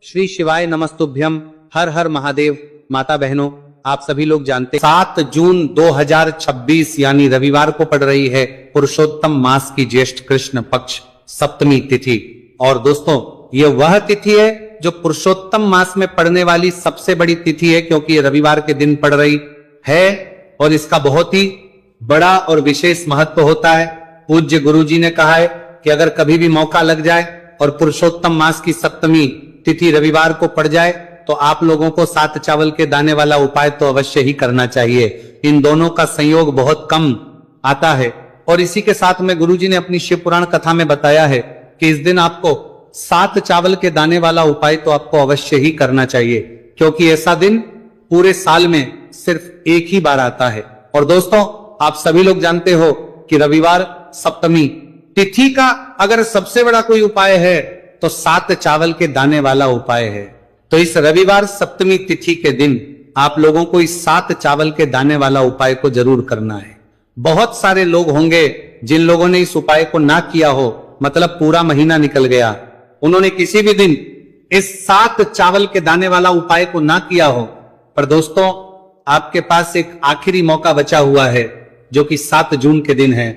श्री शिवाय नमस्तुभ्यम। हर हर महादेव। माता बहनों, आप सभी लोग जानते हैं 7 जून 2026 यानी रविवार को पड़ रही है पुरुषोत्तम मास की ज्येष्ठ कृष्ण पक्ष सप्तमी तिथि। और दोस्तों, ये वह तिथि है जो पुरुषोत्तम मास में पड़ने वाली सबसे बड़ी तिथि है, क्योंकि ये रविवार के दिन पड़ रही है और इसका बहुत ही बड़ा और विशेष महत्व होता है। पूज्य गुरुजी ने कहा है कि अगर कभी भी मौका लग जाए और पुरुषोत्तम मास की सप्तमी तिथि रविवार को पड़ जाए तो आप लोगों को 7 चावल के दाने वाला उपाय तो अवश्य ही करना चाहिए। इन दोनों का संयोग बहुत कम आता है। और इसी के साथ में गुरुजी ने अपनी शिव पुराण कथा में बताया है कि इस दिन आपको 7 चावल के दाने वाला उपाय तो आपको अवश्य ही करना चाहिए, क्योंकि ऐसा दिन पूरे साल में सिर्फ एक ही बार आता है। और दोस्तों, आप सभी लोग जानते हो कि रविवार सप्तमी तिथि का अगर सबसे बड़ा कोई उपाय है तो 7 चावल के दाने वाला उपाय है। तो इस रविवार सप्तमी तिथि के दिन आप लोगों को इस 7 चावल के दाने वाला उपाय को जरूर करना है। बहुत सारे लोग होंगे जिन लोगों ने इस उपाय को ना किया हो, मतलब पूरा महीना निकल गया, उन्होंने किसी भी दिन इस 7 चावल के दाने वाला उपाय को ना किया हो। पर दोस्तों, आपके पास एक आखिरी मौका बचा हुआ है जो कि 7 जून के दिन है।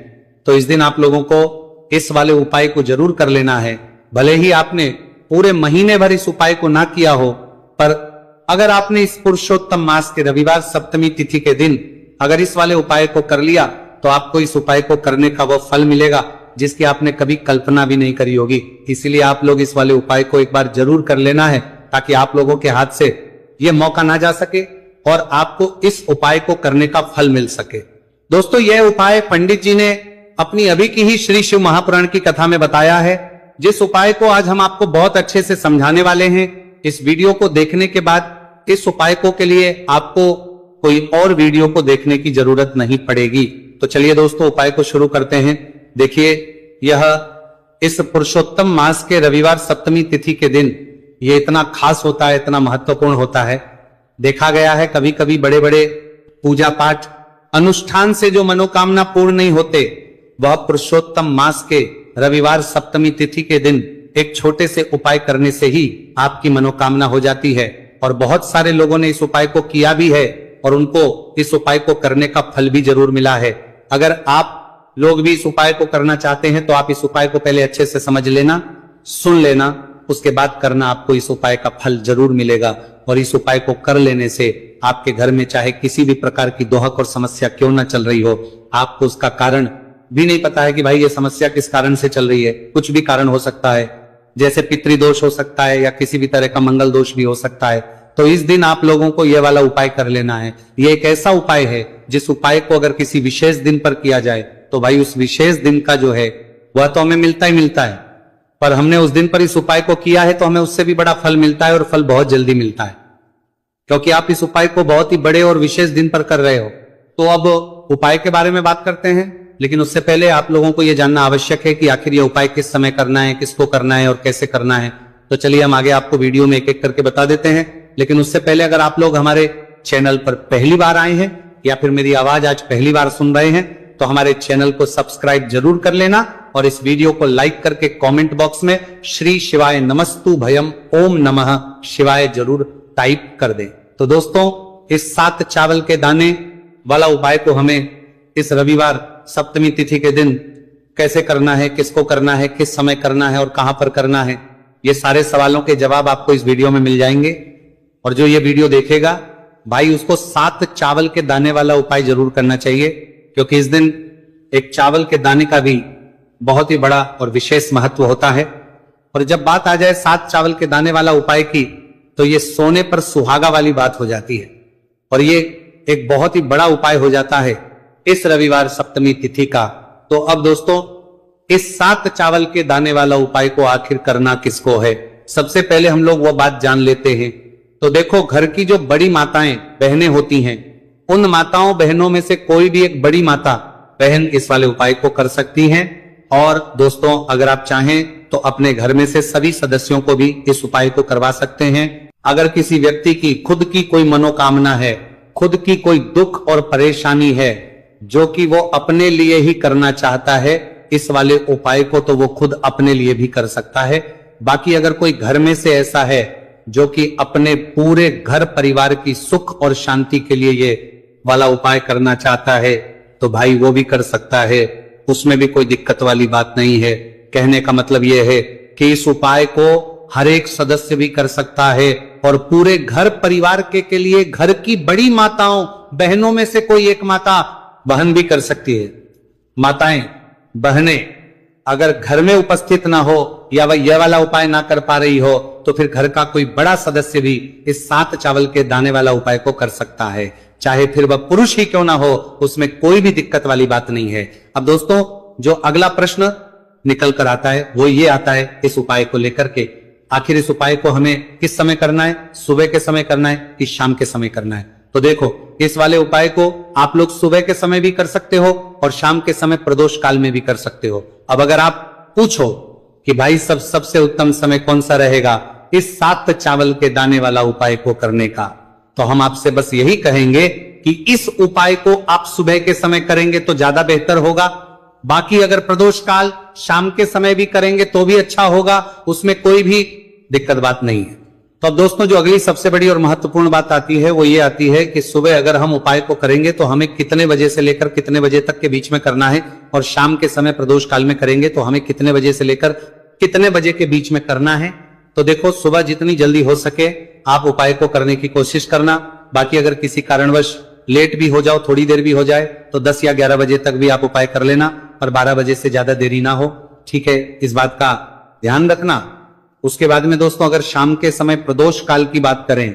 तो इस दिन आप लोगों को इस वाले उपाय को जरूर कर लेना है। भले ही आपने पूरे महीने भर इस उपाय को ना किया हो, पर अगर आपने इस पुरुषोत्तम मास के रविवार सप्तमी तिथि के दिन अगर इस वाले उपाय को कर लिया तो आपको इस उपाय को करने का वो फल मिलेगा जिसकी आपने कभी कल्पना भी नहीं करी होगी। इसीलिए आप लोग इस वाले उपाय को एक बार जरूर कर लेना है, ताकि आप लोगों के हाथ से यह मौका ना जा सके और आपको इस उपाय को करने का फल मिल सके। दोस्तों, यह उपाय पंडित जी ने अपनी अभी की ही श्री शिव महापुराण की कथा में बताया है, जिस उपाय को आज हम आपको बहुत अच्छे से समझाने वाले हैं। इस वीडियो को देखने के बाद इस उपाय को के लिए आपको कोई और वीडियो को देखने की जरूरत नहीं पड़ेगी। तो चलिए दोस्तों, उपाय को शुरू करते हैं। देखिए, यह इस पुरुषोत्तम मास के रविवार सप्तमी तिथि के दिन ये इतना खास होता है, इतना महत्वपूर्ण होता है। देखा गया है कभी कभी बड़े बड़े पूजा पाठ अनुष्ठान से जो मनोकामना पूर्ण नहीं होते, वह पुरुषोत्तम मास के रविवार सप्तमी तिथि के दिन एक छोटे से उपाय करने से ही आपकी मनोकामना हो जाती है। और बहुत सारे लोगों ने इस उपाय को किया भी है और उनको इस उपाय को करने का फल भी जरूर मिला है। अगर आप लोग भी इस उपाय को करना चाहते हैं तो आप इस उपाय को पहले अच्छे से समझ लेना, सुन लेना, उसके बाद करना। आपको इस उपाय का फल जरूर मिलेगा। और इस उपाय को कर लेने से आपके घर में चाहे किसी भी प्रकार की दोहक और समस्या क्यों ना चल रही हो, आपको उसका कारण भी नहीं पता है कि भाई ये समस्या किस कारण से चल रही है। कुछ भी कारण हो सकता है, जैसे पितृदोष हो सकता है या किसी भी तरह का मंगल दोष भी हो सकता है। तो इस दिन आप लोगों को यह वाला उपाय कर लेना है। यह एक ऐसा उपाय है जिस उपाय को अगर किसी विशेष दिन पर किया जाए तो भाई उस विशेष दिन का जो है वह तो हमें मिलता ही मिलता है, पर हमने उस दिन पर इस उपाय को किया है तो हमें उससे भी बड़ा फल मिलता है, और फल बहुत जल्दी मिलता है, क्योंकि आप इस उपाय को बहुत ही बड़े और विशेष दिन पर कर रहे हो। तो अब उपाय के बारे में बात करते हैं, लेकिन उससे पहले आप लोगों को यह जानना आवश्यक है कि आखिर यह उपाय किस समय करना है, किसको करना है और कैसे करना है। तो चलिए हम आगे आपको वीडियो में एक एक करके बता देते हैं। लेकिन उससे पहले अगर आप लोग हमारे चैनल पर पहली बार आए हैं या फिर मेरी आवाज आज पहली बार सुन रहे हैं तो हमारे चैनल को सब्सक्राइब जरूर कर लेना और इस वीडियो को लाइक करके कमेंट बॉक्स में श्री शिवाय नमस्तु भयम ओम नमः शिवाय जरूर टाइप कर दें। तो दोस्तों, इस 7 चावल के दाने वाला उपाय को हमें इस रविवार सप्तमी तिथि के दिन कैसे करना है, किसको करना है, किस समय करना है और कहां पर करना है, ये सारे सवालों के जवाब आपको इस वीडियो में मिल जाएंगे। और जो ये वीडियो देखेगा भाई, उसको 7 चावल के दाने वाला उपाय जरूर करना चाहिए, क्योंकि इस दिन एक चावल के दाने का भी बहुत ही बड़ा और विशेष महत्व होता है। और जब बात आ जाए 7 चावल के दाने वाला उपाय की, तो ये सोने पर सुहागा वाली बात हो जाती है और ये एक बहुत ही बड़ा उपाय हो जाता है इस रविवार सप्तमी तिथि का। तो अब दोस्तों, इस 7 चावल के दाने वाला उपाय को आखिर करना किसको है, सबसे पहले हम लोग वो बात जान लेते हैं। तो देखो, घर की जो बड़ी माताएं बहनें होती हैं, उन माताओं बहनों में से कोई भी एक बड़ी माता बहन इस वाले उपाय को कर सकती हैं। और दोस्तों, अगर आप चाहें तो अपने घर में से सभी सदस्यों को भी इस उपाय को करवा सकते हैं। अगर किसी व्यक्ति की खुद की कोई मनोकामना है, खुद की कोई दुख और परेशानी है जो कि वो अपने लिए ही करना चाहता है, इस वाले उपाय को तो वो खुद अपने लिए भी कर सकता है। बाकी अगर कोई घर में से ऐसा है जो कि अपने पूरे घर परिवार की सुख और शांति के लिए ये वाला उपाय करना चाहता है, तो भाई वो भी कर सकता है, उसमें भी कोई दिक्कत वाली बात नहीं है। कहने का मतलब ये है कि इस उपाय को हर एक सदस्य भी कर सकता है और पूरे घर परिवार के लिए घर की बड़ी माताओं बहनों में से कोई एक माता बहन भी कर सकती है। माताएं बहनें अगर घर में उपस्थित ना हो या वह यह वाला उपाय ना कर पा रही हो तो फिर घर का कोई बड़ा सदस्य भी इस 7 चावल के दाने वाला उपाय को कर सकता है, चाहे फिर वह पुरुष ही क्यों ना हो, उसमें कोई भी दिक्कत वाली बात नहीं है। अब दोस्तों जो अगला प्रश्न निकल कर आता है वो ये आता है इस उपाय को लेकर के, आखिर इस उपाय को हमें किस समय करना है, सुबह के समय करना है कि शाम के समय करना है। तो देखो इस वाले उपाय को आप लोग सुबह के समय भी कर सकते हो और शाम के समय प्रदोष काल में भी कर सकते हो। अब अगर आप पूछो कि भाई सबसे उत्तम समय कौन सा रहेगा इस 7 चावल के दाने वाला उपाय को करने का, तो हम आपसे बस यही कहेंगे कि इस उपाय को आप सुबह के समय करेंगे तो ज्यादा बेहतर होगा। बाकी अगर प्रदोष काल शाम के समय भी करेंगे तो भी अच्छा होगा, उसमें कोई भी दिक्कत बात नहीं है। तो अब दोस्तों जो अगली सबसे बड़ी और महत्वपूर्ण बात आती है वो ये आती है कि सुबह अगर हम उपाय को करेंगे तो हमें कितने बजे से लेकर कितने बजे तक के बीच में करना है, और शाम के समय प्रदोष काल में करेंगे तो हमें कितने बजे से लेकर कितने बजे के बीच में करना है। तो देखो सुबह जितनी जल्दी हो सके आप उपाय को करने की कोशिश करना। बाकी अगर किसी कारणवश लेट भी हो जाओ, थोड़ी देर भी हो जाए, तो 10 या 11 बजे तक भी आप उपाय कर लेना, पर 12 बजे से ज्यादा देरी ना हो, ठीक है, इस बात का ध्यान रखना। उसके बाद में दोस्तों अगर शाम के समय प्रदोष काल की बात करें